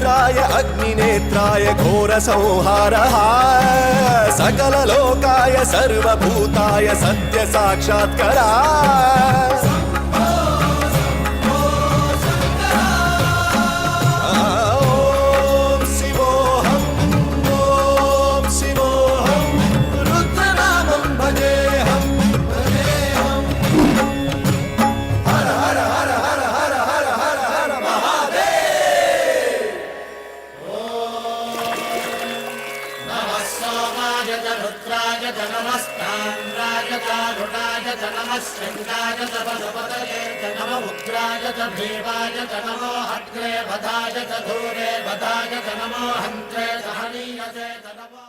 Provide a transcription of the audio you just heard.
रुद्राय अग्निनेत्राय घोरसंहारः सकललोकाय सर्वभूताय सत्यसाक्षात्करा रुद्राय च नमस्ताम्राय च रुडाय च नमः शृङ्गाय च पशुपतये च नम उग्राय च भीमाय च नमो अग्रे वधाय च धूरे वधाय च नमो हन्त्रे च हनीयसे च नमो